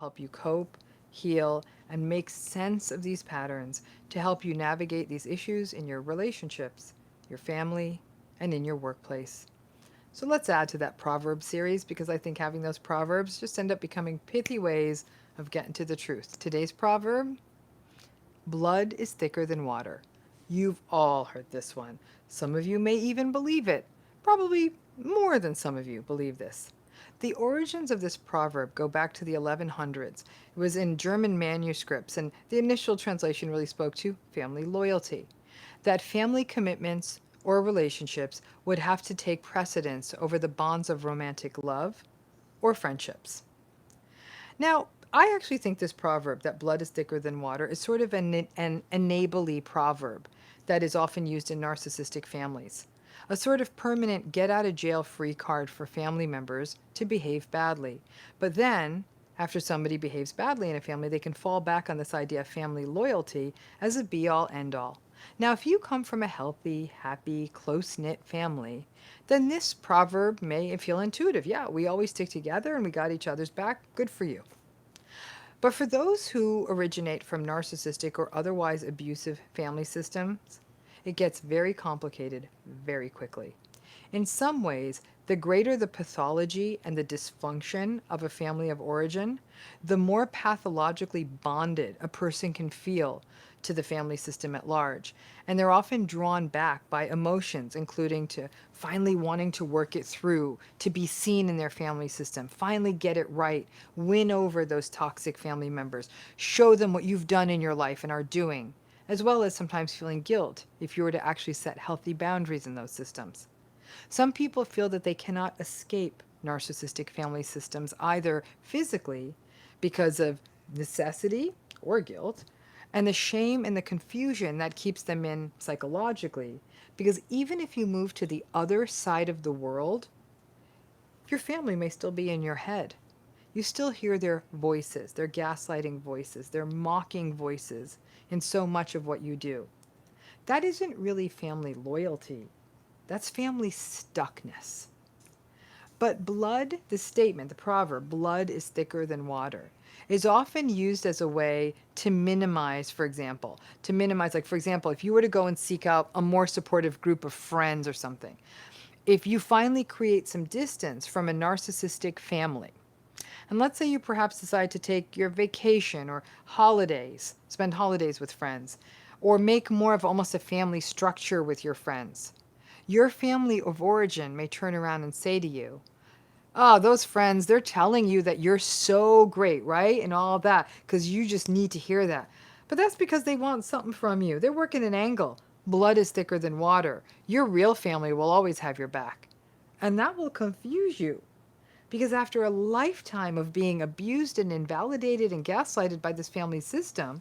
help you cope, heal, and make sense of these patterns to help you navigate these issues in your relationships, your family, and in your workplace. So let's add to that proverb series because I think having those proverbs just end up becoming pithy ways of getting to the truth. Today's proverb: blood is thicker than water. You've all heard this one. Some of you may even believe it. Probably more than some of you believe this. The origins of this proverb go back to the 1100s. It was in German manuscripts, and the initial translation really spoke to family loyalty. That family commitments or relationships would have to take precedence over the bonds of romantic love or friendships. Now, I actually think this proverb, that blood is thicker than water, is sort of an enably proverb that is often used in narcissistic families. A sort of permanent get out of jail free card for family members to behave badly. But then, after somebody behaves badly in a family, they can fall back on this idea of family loyalty as a be all end all. Now, if you come from a healthy, happy, close knit family, then this proverb may feel intuitive. Yeah, we always stick together and we got each other's back. Good for you. But for those who originate from narcissistic or otherwise abusive family systems, it gets very complicated very quickly. In some ways, the greater the pathology and the dysfunction of a family of origin, the more pathologically bonded a person can feel to the family system at large. And they're often drawn back by emotions, including to finally wanting to work it through, to be seen in their family system, finally get it right, win over those toxic family members, show them what you've done in your life and are doing, as well as sometimes feeling guilt if you were to actually set healthy boundaries in those systems. Some people feel that they cannot escape narcissistic family systems either physically because of necessity or guilt, and the shame and the confusion that keeps them in psychologically. Because even if you move to the other side of the world, your family may still be in your head. You still hear their voices, their gaslighting voices, their mocking voices in so much of what you do. That isn't really family loyalty. That's family stuckness. But blood, the statement, the proverb, blood is thicker than water, is often used as a way to minimize, for example, like, for example, if you were to go and seek out a more supportive group of friends or something, if you finally create some distance from a narcissistic family, and let's say you perhaps decide to take your vacation or holidays, spend holidays with friends, or make more of almost a family structure with your friends, your family of origin may turn around and say to you, oh, those friends, they're telling you that you're so great, right? And all that, because you just need to hear that. But that's because they want something from you. They're working an angle. Blood is thicker than water. Your real family will always have your back. And that will confuse you. Because after a lifetime of being abused and invalidated and gaslighted by this family system,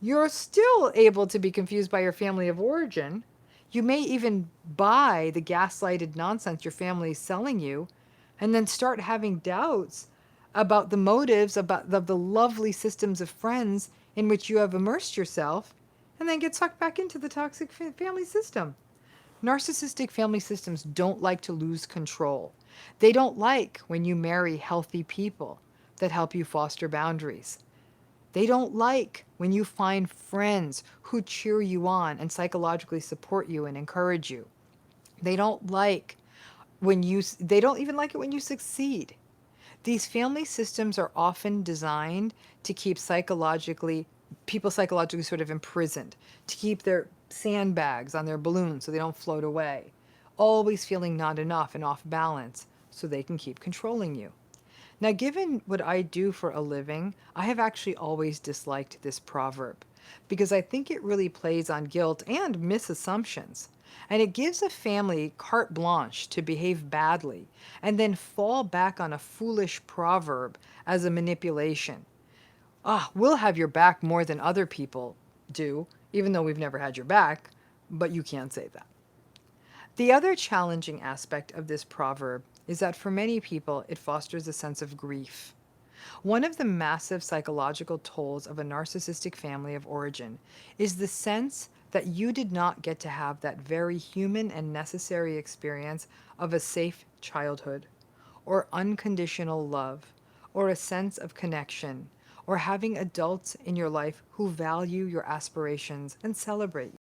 you're still able to be confused by your family of origin. You may even buy the gaslighted nonsense your family is selling you and then start having doubts about the motives about the lovely systems of friends in which you have immersed yourself and then get sucked back into the toxic family system. Narcissistic family systems don't like to lose control. They don't like when you marry healthy people that help you foster boundaries. They don't like when you find friends who cheer you on and psychologically support you and encourage you. They don't like they don't even like it when you succeed. These family systems are often designed to keep people psychologically sort of imprisoned, to keep their sandbags on their balloons so they don't float away, always feeling not enough and off balance so they can keep controlling you. Now, given what I do for a living, I have actually always disliked this proverb because I think it really plays on guilt and misassumptions. And it gives a family carte blanche to behave badly and then fall back on a foolish proverb as a manipulation. Ah, we'll have your back more than other people do, even though we've never had your back, but you can't say that. The other challenging aspect of this proverb is that for many people, it fosters a sense of grief. One of the massive psychological tolls of a narcissistic family of origin is the sense that you did not get to have that very human and necessary experience of a safe childhood, or unconditional love, or a sense of connection, or having adults in your life who value your aspirations and celebrate